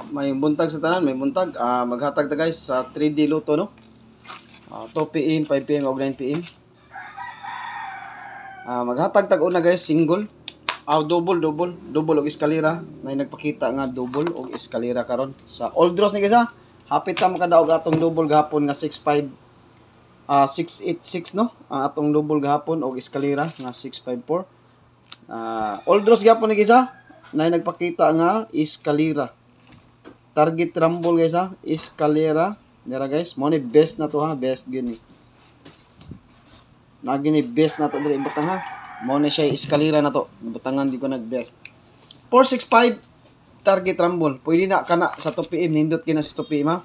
May buntag sa tanan, may buntag. Maghatag ta guys sa 3D Lotto, no? 2 PM, 5 PM, o 9 PM. Maghatag tag una guys, single. Double og eskalera. May nagpakita nga double og eskalera karon sa old draws ni guys ha. Hapit ta makadaog atong double gahapon nga 65 686 no. Ang atong double gahapon og eskalera nga 654. Old draws gahapon ni guys ha. Nay nagpakita nga eskalera. Target rumble guys ha, eskalera. Dira guys, mo ni best na to ha, best gyud ni. Nagi ni best na to diri ibutang ha. Mo ni siya eskalera na to. Ibutangan di ko nag-best. 465 target rumble. Pwede na kana sa 2 PM nindot kina sa 2 PM ha.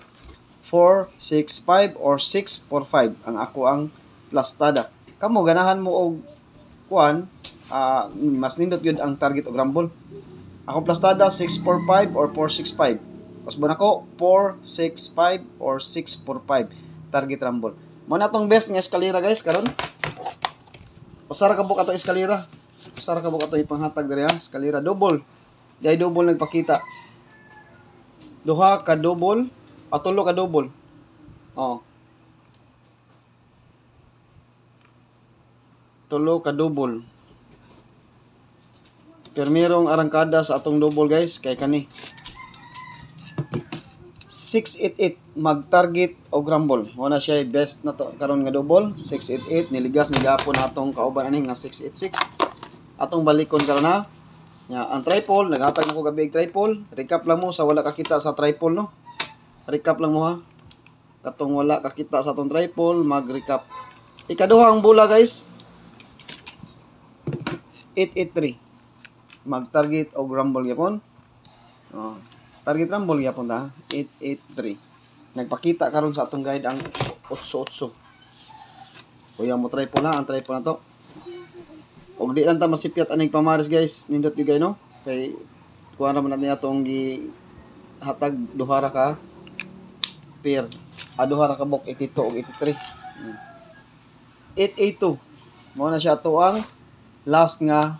465 or 645 ang ako ang plastada. Kamo ganahan mo og kuan, mas nindot gyud ang target og rumble. Ako plastada 645 or 465. Kusbon ako 465 or 645 target rumble. Mo na tong best nga eskalera guys karon. Usara ka buk ato eskalera. Usara ka buk ato ipanghatag diri ha, eskalera double. Dai double nagpakita. Duha ka double, tulo ka double. Oh. Tulo ka double. Permirong arangkada sa atong double guys kay kani 688 mag-target og rumble. Mo na siya best na to karon nga double 688 niligas ni gapon atong kauban ani nga 686. Atong balikon karon na. Ya, ang triple naghatag nako gabi og triple. Recap lang mo sa wala kakita sa triple no. Recap lang mo ha. Katong wala kakita sa atong triple mag-recap. Ikaduha ang bola guys 883 mag-target og rumble gyapon. Oh. Target rumble gyapon ta 883. Nagpakita karon sa atong guide ang 88. Kuya mo try po na ang try po na to. Og di lang ta masipyat aning pamaris guys, nindot yu guys no. Kay kuha ra man natin atong gi hatag duhara ka pair. Duhara ka bok 82 og 83. 882. Mo na siya to ang last nga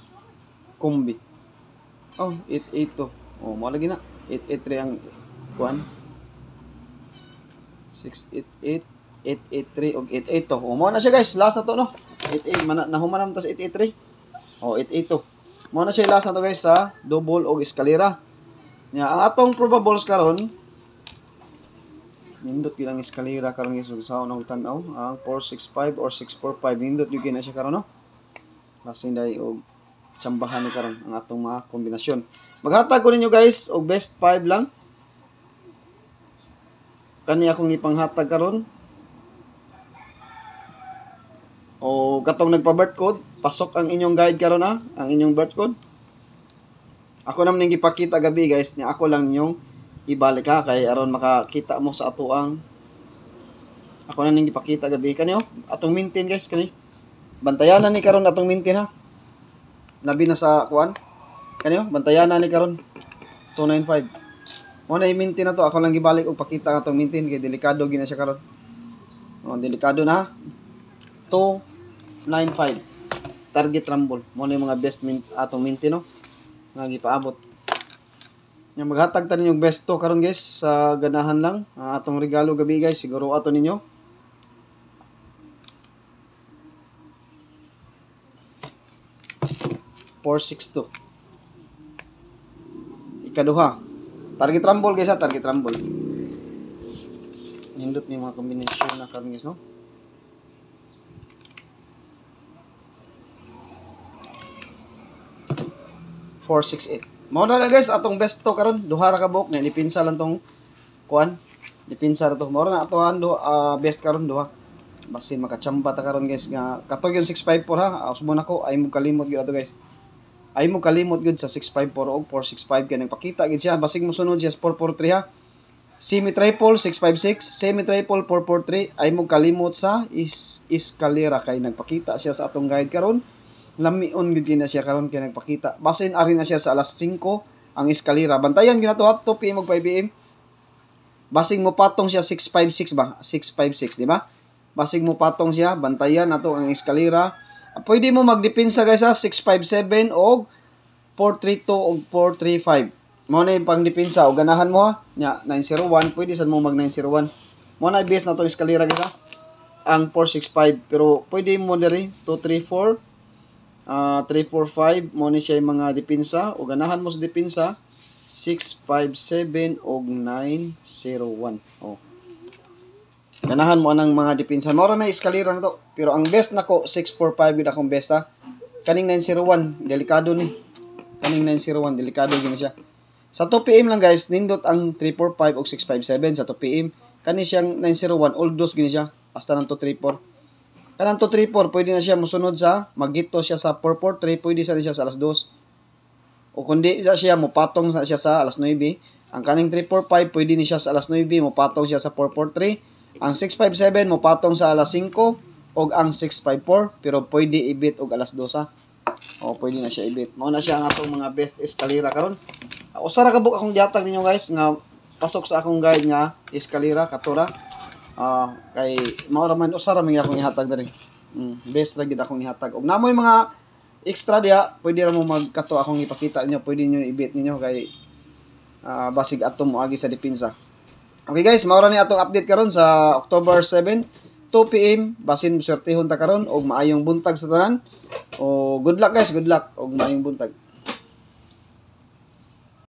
kombi. Oh, 882. Oh, mo lagi na. 883 ang kuan 688 883 og 882. O mo na siya guys, last na to no. 88 man nahuman ta sa 883. O 882. Mo na siya last na to guys sa double og eskalera. Nya ang atong probables karon nindot gyud ang eskalera karon guys sa unang tan-aw ang 465 or 645 nindot gyud na siya karon no. Basin dai og tsambahan ni karon ang atong mga kombinasyon. Maghatag ko ninyo guys og best 5 lang. Kani akong ipanghatag karon. O katong nagpa-birth code, pasok ang inyong guide karon ha, ang inyong birth code. Ako naman ning gipakita gabi guys, ni ako lang ninyong ibalik ha kay aron makakita mo sa atuang. Ako na ning gipakita gabi kani oh, atong maintain guys kani. Bantayan na ni karon atong maintain ha. Labi na sa kuan. Kanyo, bantayan na ni karon 295. Mo na i-maintain na to, ako lang gibalik og pakita nga tong maintain kay delikado gina siya karon. Oh, delikado na. 295. Target rumble. Mo na yung mga best atong maintain no. Nga gipaabot. Nya maghatag ta ninyo best to karon guys sa ganahan lang. Atong regalo gabi guys, siguro ato ninyo. $462. Ikaduha. Target rumble guys ha, target rumble. Nindot ni mga kombinasyon na karon guys no. $468. Mao na guys atong best to karon, duha ra ka buok na nipinsa lang tong kuan. Nipinsa ra to. Mao na atohan best karon duha. Basin makachamba ta karon guys nga katog yung 654 ha. Usbon ako ay mo kalimot gyud ato guys. Ay mo kalimot gud sa 654 og 465 kay nagpakita gid siya basig mo sunod siya 443 ha. Semi triple 656, semi triple 443 ay mo kalimot sa eskalera kay nagpakita siya sa atong guide karon. Lamion gud na siya karon kay nagpakita. Basin ari na siya sa alas 5 ang eskalera. Bantayan gyud nato ha 2 PM ug 5 PM. Basig mo patong siya 656 ba? 656 di ba? Basig mo patong siya, bantayan nato ang eskalera. Pwede mo magdepensa guys ha, 657 og 432 og 435. mo na yung pang depensa o ganahan mo ha. Nya 901 pwede sad mo mag 901. Mo na base na to eskalera guys ha. Ang 465 pero pwede mo diri 234 345 mo ni siya yung mga depensa o ganahan mo sa depensa 657 og 901. Oh. Ganahan mo anang mga depensa. Mao na eskalera na to. Pero ang best nako 645 gid akong best ha. Kaning 901 delikado ni. Kaning 901 delikado gid siya. Sa 2 PM lang guys, nindot ang 345 og 657 sa 2 PM. Kani siyang 901 all dos gid siya. Hasta ng 234. Kanang 234 pwede na siya mosunod sa magito siya sa 443 pwede sa siya sa alas 2. O kundi siya mopatong sa siya sa alas 9. Ang kaning 345 pwede ni siya sa alas 9 mopatong siya sa 443. Ang 657 mopatong sa alas 5 og ang 654 pero pwede ibit og alas 2 ha. O pwede na siya ibit. Mao na siya ang atong mga best eskalera karon. Usara ka buk akong gihatag ninyo guys nga pasok sa akong guide nga eskalera katura. Kay mao ra man usara man akong ihatag diri. Best ra gid akong ihatag. Og namoy mga extra diha, pwede ra mo magkato akong ipakita niyo, pwede niyo i-bet ninyo kay basig ato mo agi sa depensa. Okay guys, mao ra ni atong update karon sa October 7, 2 PM. Basin swertehon ta karon og maayong buntag sa tanan. O good luck guys, good luck og maayong buntag.